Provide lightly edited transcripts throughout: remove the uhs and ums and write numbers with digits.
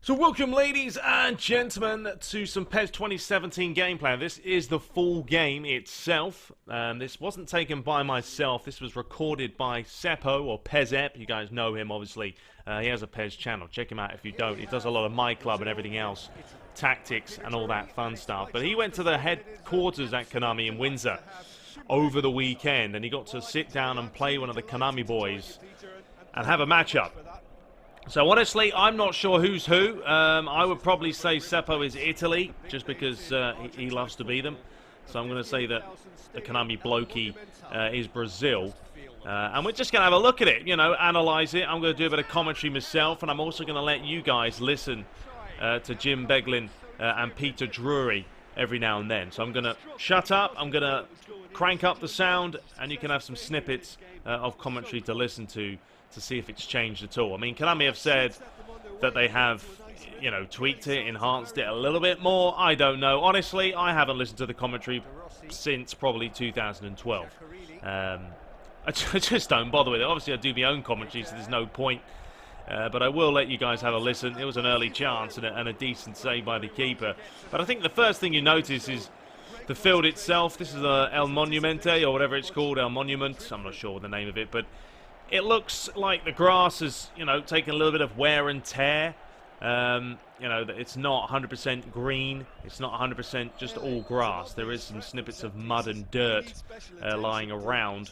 So welcome ladies and gentlemen to some PES 2017 gameplay. This is the full game itself. This wasn't taken by myself. This was recorded by Seppo or PESEP. You guys know him obviously. He has a PES channel. Check him out if you don't. He does a lot of My Club and everything else. Tactics and all that fun stuff. But he went to the headquarters at Konami in Windsor over the weekend. And he got to sit down and play one of the Konami boys and have a matchup. So honestly, I'm not sure who's who. I would probably say Seppo is Italy, just because he loves to beat them. So I'm going to say that the Konami blokey is Brazil. And we're just going to have a look at it, you know, analyse it. I'm going to do a bit of commentary myself, and I'm also going to let you guys listen to Jim Beglin and Peter Drury every now and then. So I'm going to shut up, I'm going to crank up the sound, and you can have some snippets of commentary to listen to see if it's changed at all. I mean, Konami have said that they have, you know, tweaked it, enhanced it a little bit more. I don't know. Honestly, I haven't listened to the commentary since probably 2012. I just don't bother with it. Obviously, I do my own commentary, so there's no point. But I will let you guys have a listen. It was an early chance and a decent save by the keeper. But I think the first thing you notice is the field itself. This is El Monumente, or whatever it's called, El Monument. I'm not sure the name of it, but it looks like the grass has, you know, taken a little bit of wear and tear. You know, it's not 100% green. It's not 100% just all grass. There is some snippets of mud and dirt lying around.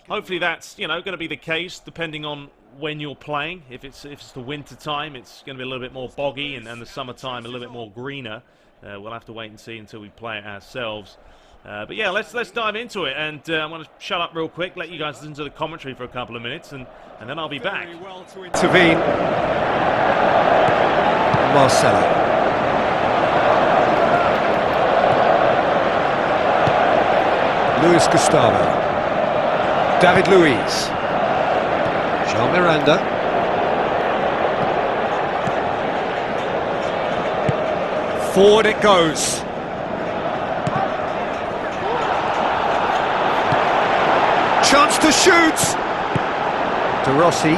Hopefully that's, you know, going to be the case depending on when you're playing. If it's the winter time, it's going to be a little bit more boggy, and the summertime a little bit more greener. We'll have to wait and see until we play it ourselves. But yeah, let's dive into it, and I'm going to shut up real quick, let you guys listen to the commentary for a couple of minutes, and then I'll be back. Well to intervene. Marcelo. Luis Gustavo. David Luiz. Jean Miranda. Forward it goes. Chance to shoot. De Rossi.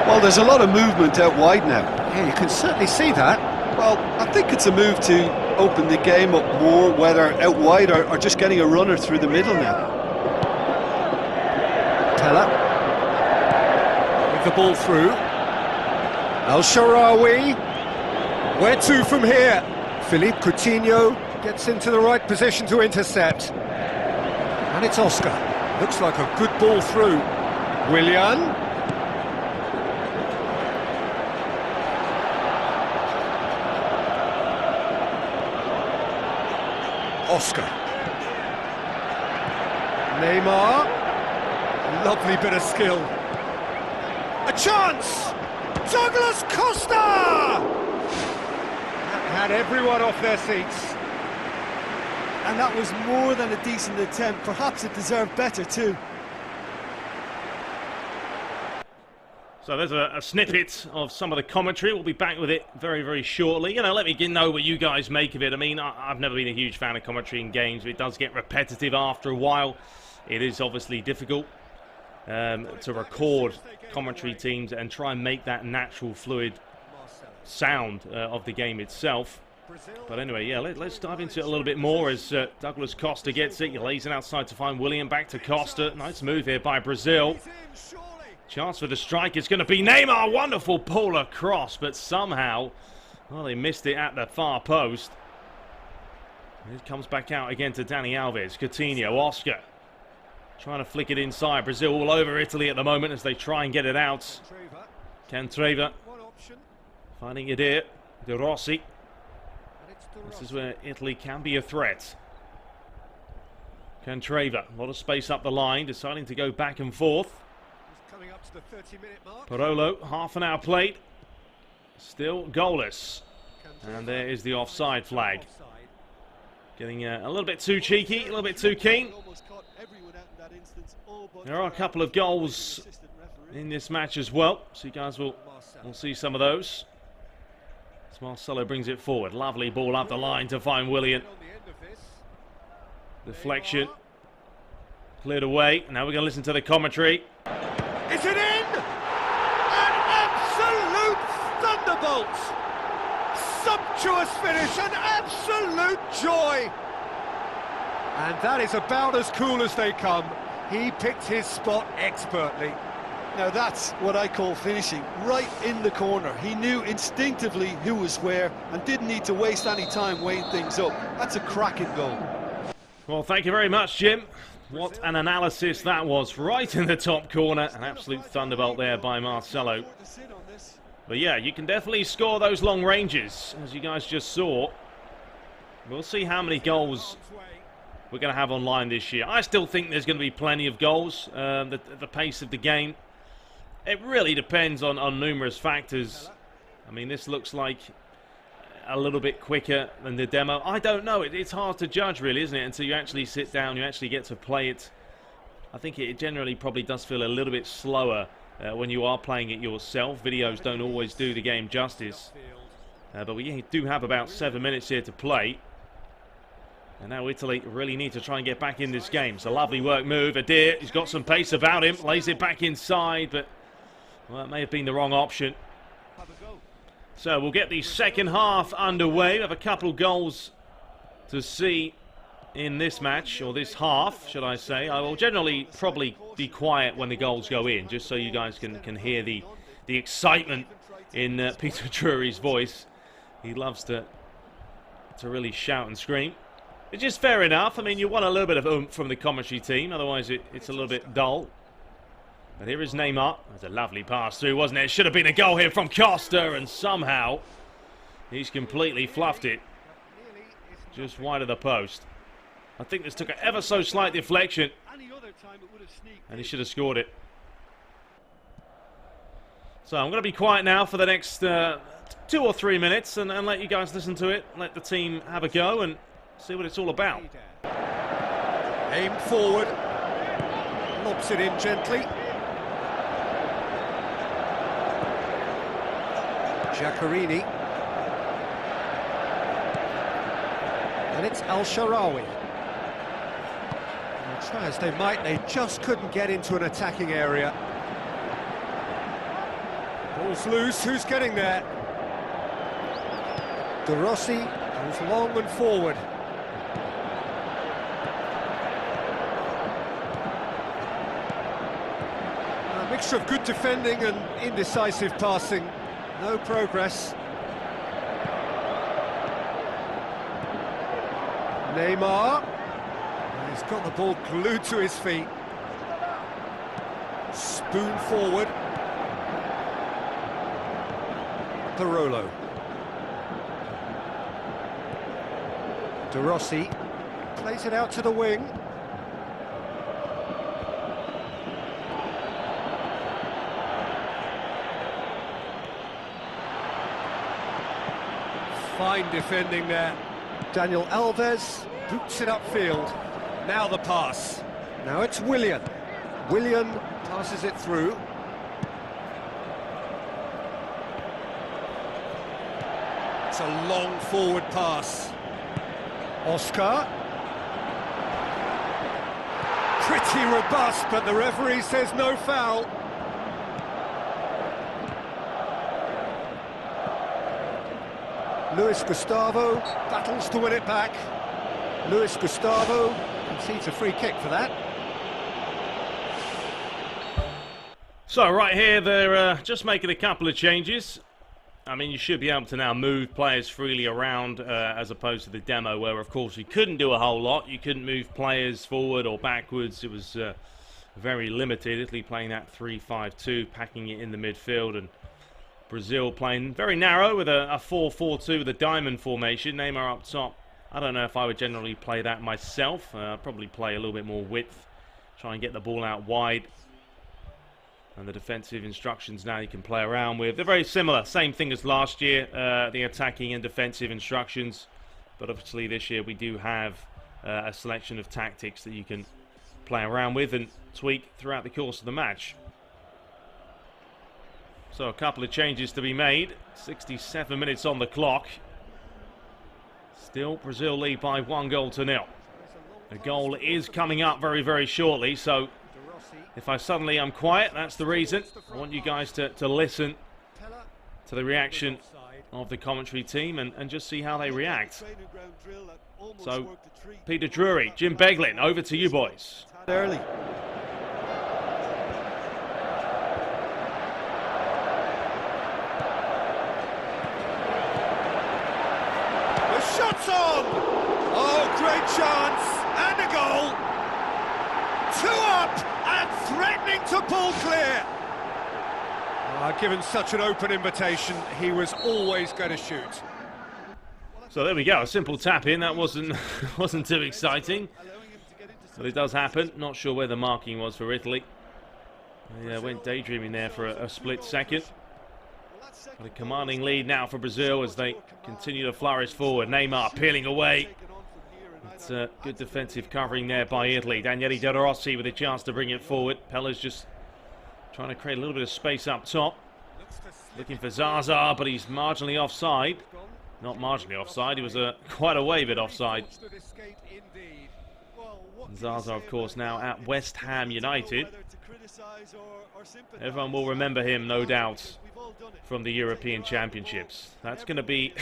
Well, there's a lot of movement out wide now. Yeah, you can certainly see that. Well, I think it's a move to open the game up more, whether out wide or just getting a runner through the middle now. Teller. With the ball through. El Shaarawy. Where to from here? Philippe Coutinho gets into the right position to intercept. And it's Oscar. Looks like a good ball through. Willian. Oscar. Neymar. Lovely bit of skill. A chance! Douglas Costa! That had everyone off their seats. And that was more than a decent attempt. Perhaps it deserved better too. So there's a snippet of some of the commentary. We'll be back with it very, very shortly. You know, let me know what you guys make of it. I mean, I've never been a huge fan of commentary in games, but it does get repetitive after a while. It is obviously difficult to record commentary teams and try and make that natural, fluid sound of the game itself. But anyway, yeah, let's dive into it a little bit more as Douglas Costa gets it. He lays it outside to find Willian, back to Costa. Nice move here by Brazil. Chance for the strike. It's going to be Neymar. Wonderful pull across, but somehow, well, they missed it at the far post. It comes back out again to Dani Alves. Coutinho, Oscar. Trying to flick it inside. Brazil all over Italy at the moment as they try and get it out. Cantreva. Finding it here. De Rossi. This is where Italy can be a threat. Cantreva, a lot of space up the line, deciding to go back and forth. Parolo, half an hour played. Still goalless. And there is the offside flag. Getting a little bit too cheeky, a little bit too keen. There are a couple of goals in this match as well, so you guys will see some of those. As Marcelo brings it forward. Lovely ball up the line to find Willian. Deflection. Cleared away. Now we're going to listen to the commentary. Is it in? And sumptuous finish, an absolute joy! And that is about as cool as they come. He picked his spot expertly. Now that's what I call finishing, right in the corner. He knew instinctively who was where and didn't need to waste any time weighing things up. That's a cracking goal. Well, thank you very much, Jim. What an analysis that was, right in the top corner. An absolute thunderbolt there by Marcelo. But yeah, you can definitely score those long ranges, as you guys just saw. We'll see how many goals we're going to have online this year. I still think there's going to be plenty of goals. The pace of the game, it really depends on numerous factors. I mean, this looks like a little bit quicker than the demo. I don't know. It's hard to judge, really, isn't it? Until you actually sit down, you actually get to play it. I think it generally probably does feel a little bit slower when you are playing it yourself. Videos don't always do the game justice. But we do have about 7 minutes here to play. And now Italy really need to try and get back in this game. It's a lovely work move. Adair, he's got some pace about him. Lays it back inside, but well, it may have been the wrong option. So we'll get the second half underway. We have a couple goals to see in this match, or this half, should I say. I will generally probably be quiet when the goals go in, just so you guys can hear the excitement in Peter Drury's voice. He loves to really shout and scream. Which is fair enough. I mean, you want a little bit of oomph from the commentary team, otherwise it's a little bit dull. But here is Neymar. That's a lovely pass through, wasn't it? It should have been a goal here from Costa, and somehow he's completely fluffed it. Just wide of the post. I think this took an ever so slight deflection, and he should have scored it. So I'm going to be quiet now for the next 2 or 3 minutes and let you guys listen to it. Let the team have a go and see what it's all about. Aim forward. Lobs it in gently. Giaccherini. And it's Al-Sharawi. Try as they might, they just couldn't get into an attacking area. Ball's loose, who's getting there? De Rossi goes long and forward. A mixture of good defending and indecisive passing. No progress. Neymar. He's got the ball glued to his feet. Spoon forward. Barolo. De Rossi plays it out to the wing. Fine defending there. Daniel Alves boots it upfield. Now the pass. Now it's Willian. Willian passes it through. It's a long forward pass. Oscar. Pretty robust, but the referee says no foul. Luis Gustavo battles to win it back. Luis Gustavo concedes a free kick for that. So right here they're just making a couple of changes. I mean, you should be able to now move players freely around as opposed to the demo where, of course, you couldn't do a whole lot. You couldn't move players forward or backwards. It was very limited. Italy playing that 3-5-2, packing it in the midfield, and Brazil playing very narrow with a 4-4-2 with a diamond formation. Neymar up top. I don't know if I would generally play that myself. I'd probably play a little bit more width, try and get the ball out wide. And the defensive instructions now you can play around with. They're very similar, same thing as last year, the attacking and defensive instructions. But obviously this year we do have a selection of tactics that you can play around with and tweak throughout the course of the match. So a couple of changes to be made. 67 minutes on the clock. Still Brazil lead by 1-0. The goal is coming up very, very shortly, so if I suddenly am quiet, that's the reason. I want you guys to listen to the reaction of the commentary team and just see how they react. So, Peter Drury, Jim Beglin, over to you boys. Early. The shot's on! Oh, great chance! And a goal! 2 up and threatening to pull clear! Given such an open invitation, he was always going to shoot. So there we go, a simple tap in. That wasn't too exciting, but it does happen. Not sure where the marking was for Italy. They went daydreaming there for a split second. Got a commanding lead now for Brazil as they continue to flourish forward. Neymar peeling away. It's good defensive covering there by Italy. Daniele De Rossi with a chance to bring it forward. Pella's just trying to create a little bit of space up top. Looking for Zaza, but he's marginally offside. Not marginally offside, he was quite a way bit offside. Zaza, of course, now at West Ham United. Everyone will remember him, no doubt, from the European Championships. That's going to be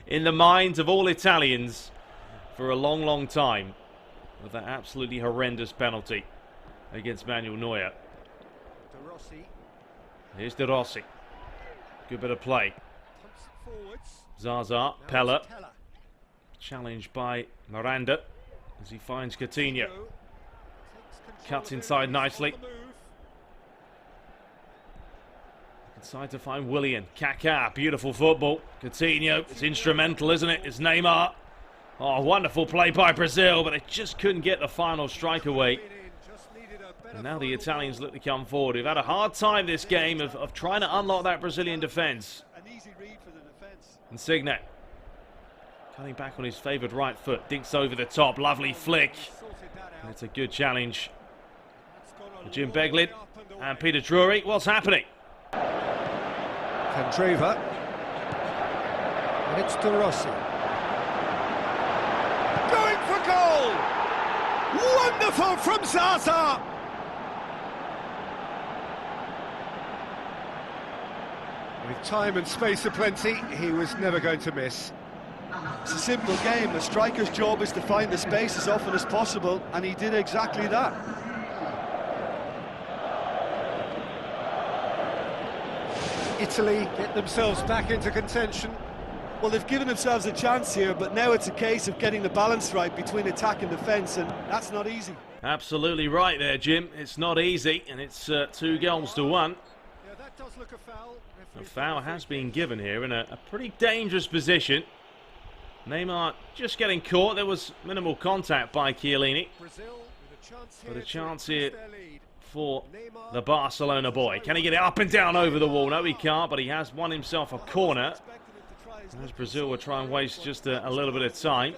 in the minds of all Italians for a long, long time, with that absolutely horrendous penalty against Manuel Neuer. Here's De Rossi. Good bit of play. Zaza, Pella. Challenged by Miranda as he finds Coutinho. Cuts inside nicely. Inside to find Willian. Kaká, beautiful football. Coutinho, it's instrumental, isn't it? It's Neymar. Oh, wonderful play by Brazil, but they just couldn't get the final strike away. And now the Italians look to come forward. We've had a hard time this game of trying to unlock that Brazilian defence. Insigne cutting back on his favoured right foot. Dinks over the top. Lovely flick. And it's a good challenge for Jim Beglin and Peter Drury. What's happening? Candreva. And it's De Rossi. Going for goal! Wonderful from Zaza! With time and space aplenty, he was never going to miss. It's a simple game. The striker's job is to find the space as often as possible, and he did exactly that. Italy get themselves back into contention. Well, they've given themselves a chance here, but now it's a case of getting the balance right between attack and defence, and that's not easy. Absolutely right there, Jim. It's not easy, and it's 2 goals to 1. Yeah, that does look a foul. A foul has been given here in a pretty dangerous position. Neymar just getting caught. There was minimal contact by Chiellini. But a chance here for the Barcelona boy. Can he get it up and down over the wall? No, he can't, but he has won himself a corner. As Brazil will try and waste just a little bit of time.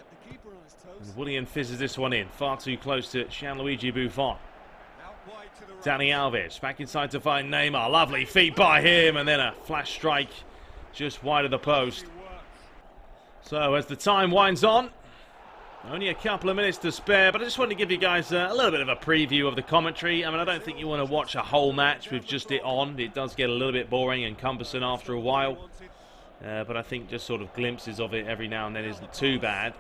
And Willian fizzes this one in. Far too close to Gianluigi Buffon. Dani Alves back inside to find Neymar. Lovely feet by him, and then a flash strike just wide of the post. So as the time winds on, only a couple of minutes to spare, but I just wanted to give you guys a little bit of a preview of the commentary. I mean, I don't think you want to watch a whole match with just it on. It does get a little bit boring and cumbersome after a while. But I think just sort of glimpses of it every now and then isn't too bad.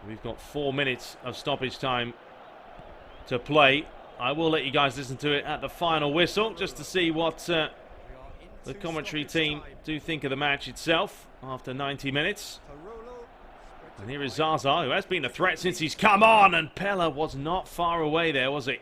We've got 4 minutes of stoppage time to play. I will let you guys listen to it at the final whistle just to see what the commentary team do think of the match itself after 90 minutes. And here is Zaza, who has been a threat since he's come on, and Pella was not far away there, was he?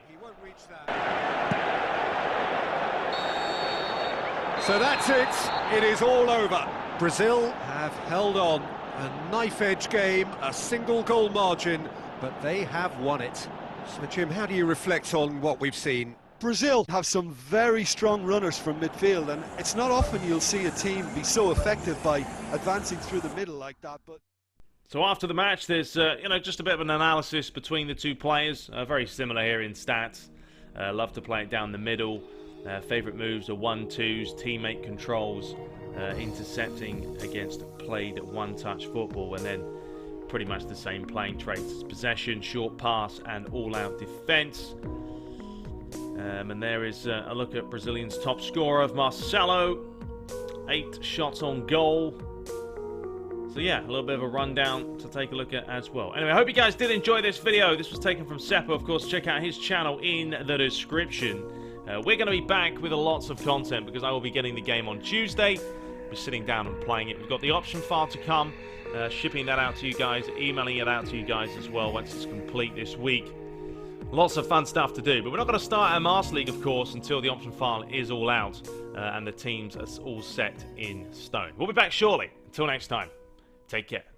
So that's it. It is all over. Brazil have held on. A knife-edge game, a single goal margin, but they have won it. So, Jim, how do you reflect on what we've seen? Brazil have some very strong runners from midfield, and it's not often you'll see a team be so effective by advancing through the middle like that. But so after the match, there's just a bit of an analysis between the two players. Very similar here in stats. Love to play it down the middle. Favourite moves are 1-2s, teammate controls, intercepting against played one-touch football, and then pretty much the same playing traits: possession, short pass, and all-out defence. And there is a look at Brazilian's top scorer of Marcelo. 8 shots on goal. So yeah, a little bit of a rundown to take a look at as well. Anyway, I hope you guys did enjoy this video. This was taken from Seppo. Of course, check out his channel in the description. We're going to be back with lots of content because I will be getting the game on Tuesday. We're sitting down and playing it. We've got the option file to come. Shipping that out to you guys. Emailing it out to you guys as well once it's complete this week. Lots of fun stuff to do. But we're not going to start our Master League, of course, until the option file is all out. And the teams are all set in stone. We'll be back shortly. Until next time. Take care.